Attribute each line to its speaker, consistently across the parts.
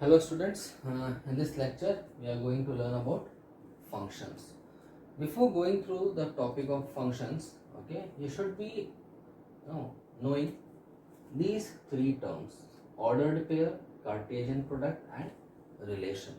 Speaker 1: Hello students, in this lecture we are going to learn about functions. Before going through the topic of functions, okay, you should be knowing these three terms: ordered pair, Cartesian product and relation.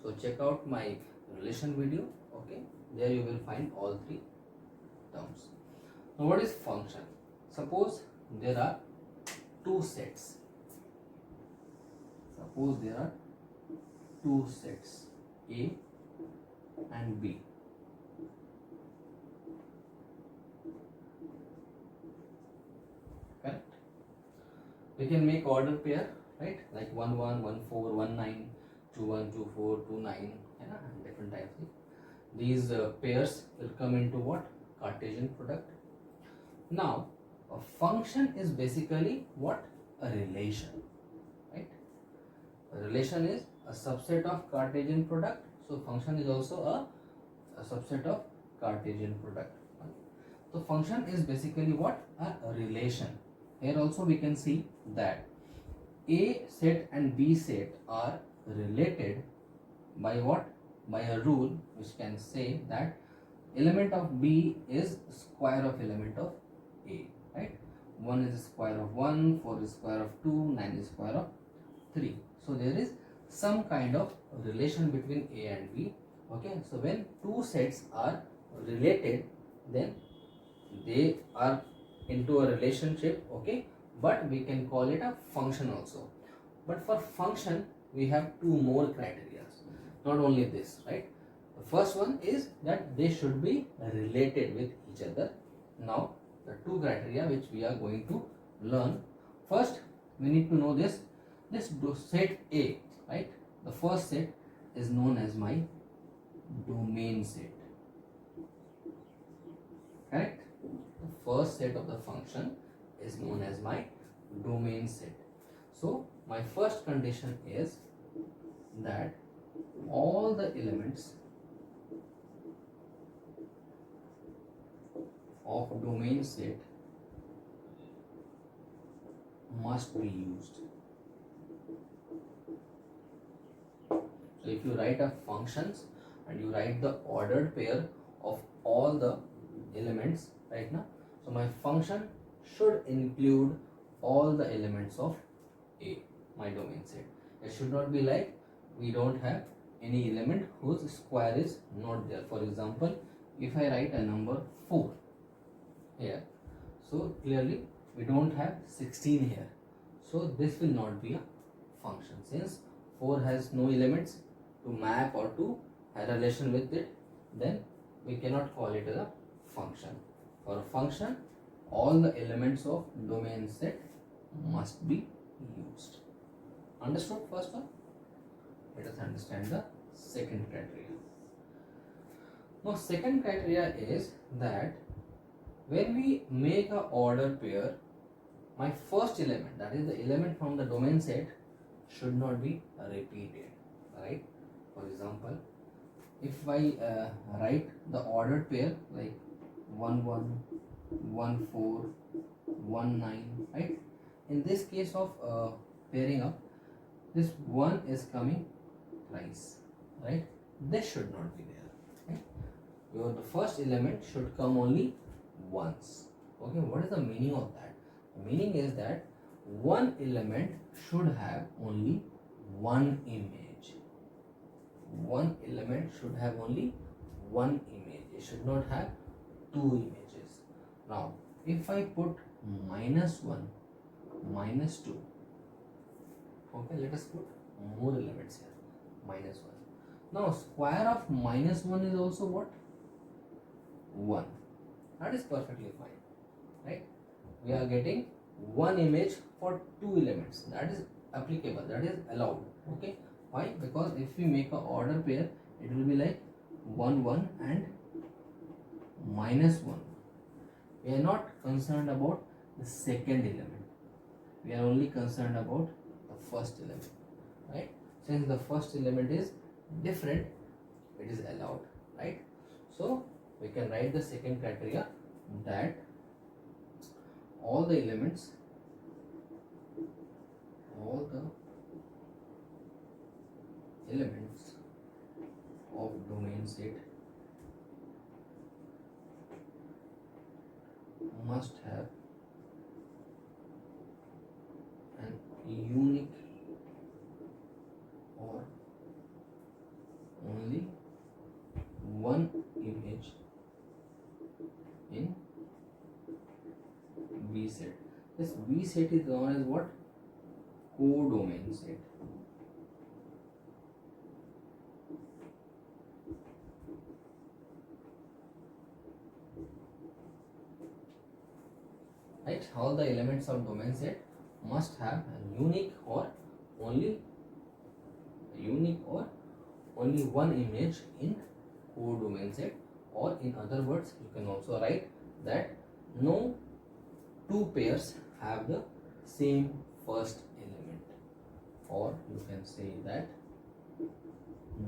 Speaker 1: So check out my relation video, okay, there you will find all three terms. Now what is function? Suppose there are two sets. Suppose there are two sets A and B. Correct? We can make order pair, right? Like 1 1, 1 4, 1 9, 2 1, 2 4, 2 9, and different types. These pairs will come into what? Cartesian product. Now, a function is basically what? A relation, right? A relation is a subset of Cartesian product. So function is also a subset of Cartesian product. So function is basically what? A relation. Here also we can see that A set and B set are related by what? By a rule which can say that element of B is square of element of A, right? 1 is the square of 1, 4 is square of 2, 9 is square of 3. So there is some kind of relation between A and B. Okay, so when two sets are related, then they are into a relationship, okay, but we can call it a function also. But for function we have two more criteria, not only this, right? The first one is that they should be related with each other. Now the two criteria which we are going to learn: first we need to know this set A, right? The first set is known as my domain set, correct? The first set of the function is known as my domain set. So my first condition is that all the elements of domain set must be used. So if you write a functions and you write the ordered pair of all the elements right now, so my function should include all the elements of A, my domain set. It should not be like we don't have any element whose square is not there. For example, if I write a number 4 here, so clearly we don't have 16 here, so this will not be a function. Since 4 has no elements to map or to have a relation with it, then we cannot call it as a function. For a function, all the elements of domain set must be used. Understood first one? Let us understand the second criteria. Now second criteria is that when we make a order pair, my first element, that is the element from the domain set, should not be repeated, right? For example, if I write the ordered pair like 1 1, 1 4, 1 9, right? In this case of pairing up, this 1 is coming thrice, right? This should not be there, right? The first element should come only once. Okay, what is the meaning of that? The meaning is that one element should have only one image. One element should have only one image. It should not have two images. Now, if I put -1, -2, okay, let us put more elements here. -1. Now, square of -1 is also what? 1. That is perfectly fine, right? We are getting one image for two elements. That is applicable, that is allowed. Okay, why? Because if we make a order pair, it will be like 1 1 and -1. We are not concerned about the second element, we are only concerned about the first element, right? Since the first element is different, it is allowed, right? So we can write the second criteria that all the elements, all the set must have an unique or only one image in V set. This V set is known as what? Codomain set. Right? All the elements of domain set must have a unique or only one image in codomain set, or in other words you can also write that no two pairs have the same first element, or you can say that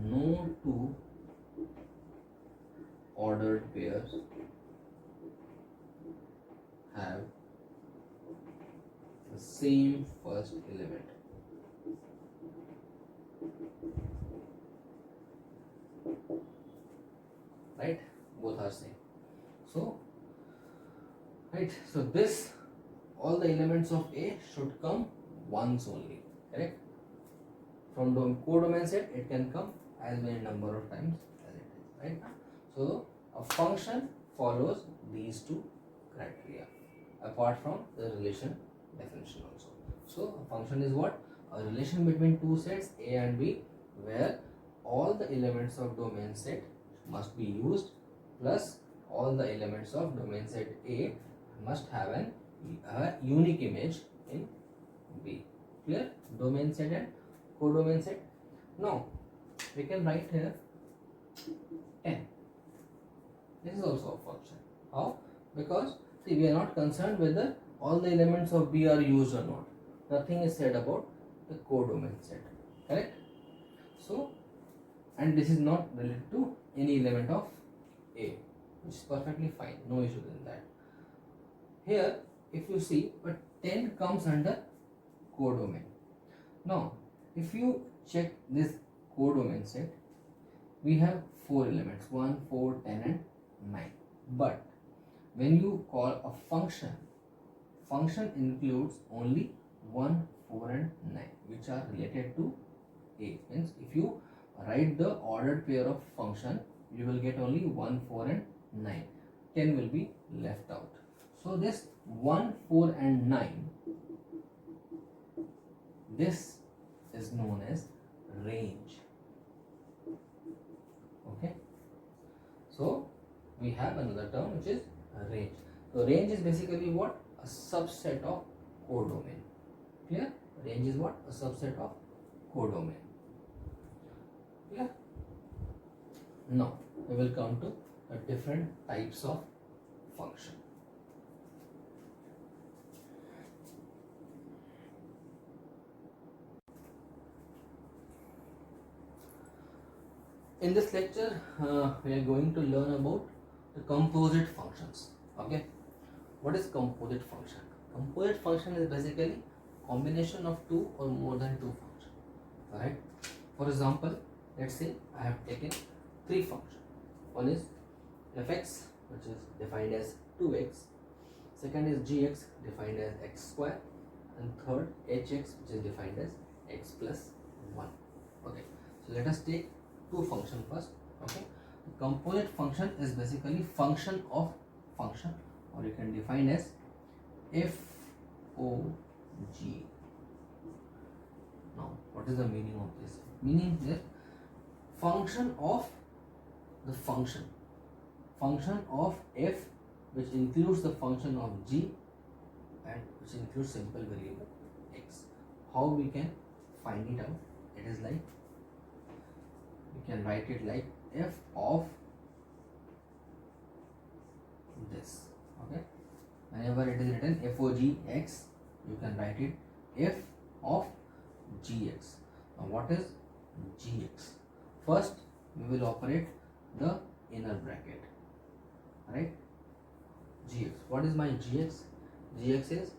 Speaker 1: no two ordered pairs have the same first element. Right? Both are same. So, right? So this, all the elements of A should come once only. Correct? From codomain set, it can come as many number of times as it is. Right? So a function follows these two criteria, apart from the relation definition also. So a function is what? A relation between two sets A and B, where all the elements of domain set must be used, plus all the elements of domain set A must have a unique image in B. Clear? Domain set and codomain set. Now we can write here 10. This is also a function. How? Because see, we are not concerned whether all the elements of B are used or not. Nothing is said about the codomain set. Correct? So, and this is not related to any element of A, which is perfectly fine. No issue in that. Here, if you see, but 10 comes under codomain. Now, if you check this codomain set, we have 4 elements, 1, 4, 10 and 9. But when you call a function includes only 1, 4 and 9, which are related to A. Means if you write the ordered pair of function, you will get only 1, 4 and 9. 10 will be left out. So this 1, 4 and 9, this is known as range. Okay. So we have another term which is range. So range is basically what? A subset of codomain. Clear? Range is what? A subset of codomain. Clear? Now we will come to the different types of function. In this lecture, we are going to learn about the composite functions. Okay, what is composite function? Composite function is basically combination of two or more than two functions. Alright. For example, let's say I have taken 3 functions. One is fx, which is defined as 2x. Second is gx, defined as x square, and third hx, which is defined as x plus 1. Okay. So let us take 2 function first. Okay. The composite function is basically function of function, or you can define as FOG. Now, what is the meaning of this? Meaning here, function of the function of f, which includes the function of g and which includes simple variable x. How we can find it out? It is like, we can write it like f of this. Okay, whenever it is written FOGX, you can write it f of gx. Now what is gx? First we will operate the inner bracket, right? Gx. What is my gx? Gx is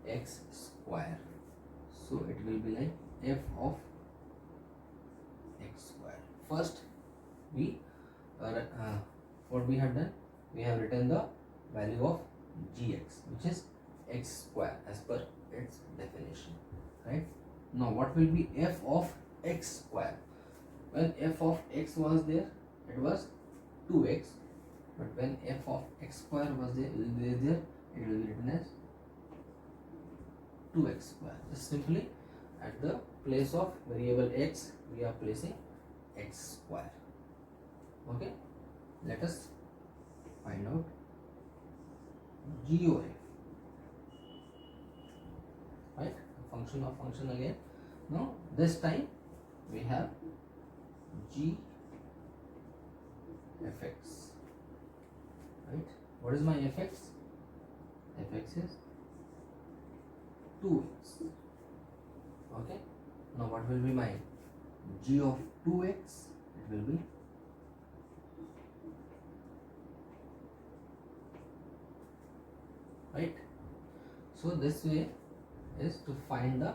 Speaker 1: x square, so it will be like f of x square. First we what we have done, we have written the value of gx, which is x square as per its definition, right? Now what will be f of x square? When f of x was there, it was 2x, but when f of x square was there, it will be written as 2x square. Just simply at the place of variable x, we are placing x square. Okay, let us find out GOF, right? Function of function again. Now this time we have g fx, right? What is my fx? Fx is 2x. Okay, now what will be my g of 2x? It will be right. So this way is to find the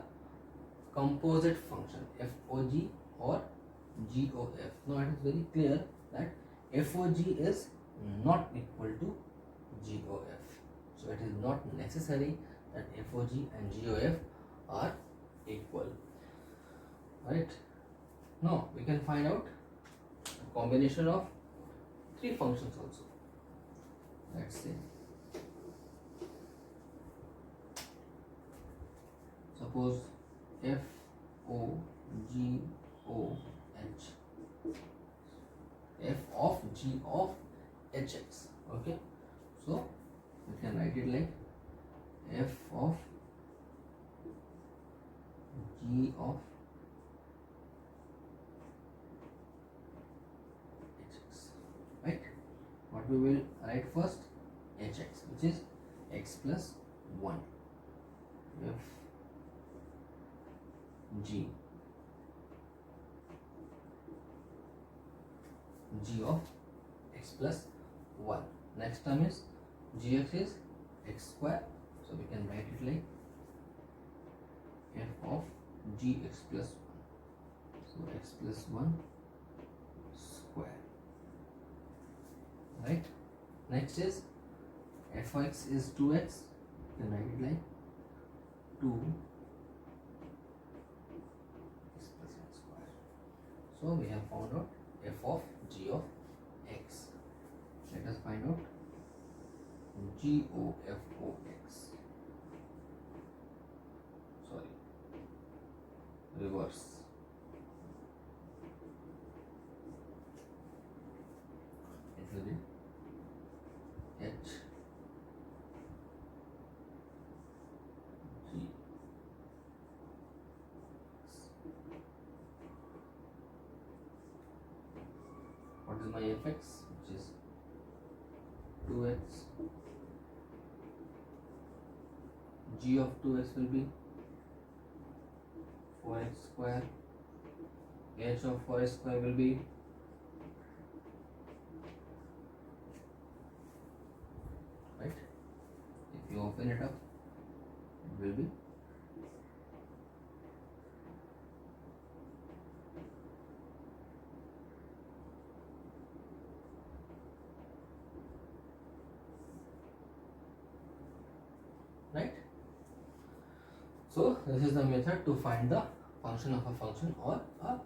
Speaker 1: composite function FOG or GOF. Now it is very clear that FOG is not equal to GOF. So it is not necessary that FOG and GOF are equal. Right. Now we can find out a combination of three functions also. Let's say suppose f o g o h, f of g of hx. Okay, so we can write it like f of g of hx, right? What we will write first? Hx, which is x plus 1, f g of x plus 1. Next term is gx is x square, so we can write it like f of gx plus 1, so x plus 1 square, right? Next is fx is 2x, you can write it like 2 x plus 1 square. So we have found out f of g of x. Let us find out g o f o x. Sorry, reverse. It will be h g. What is my fx? Which is 2x. G of 2x will be 4x square. H of 4x square will be right. If you open it up, it will be right. So this is the method to find the function of a function or a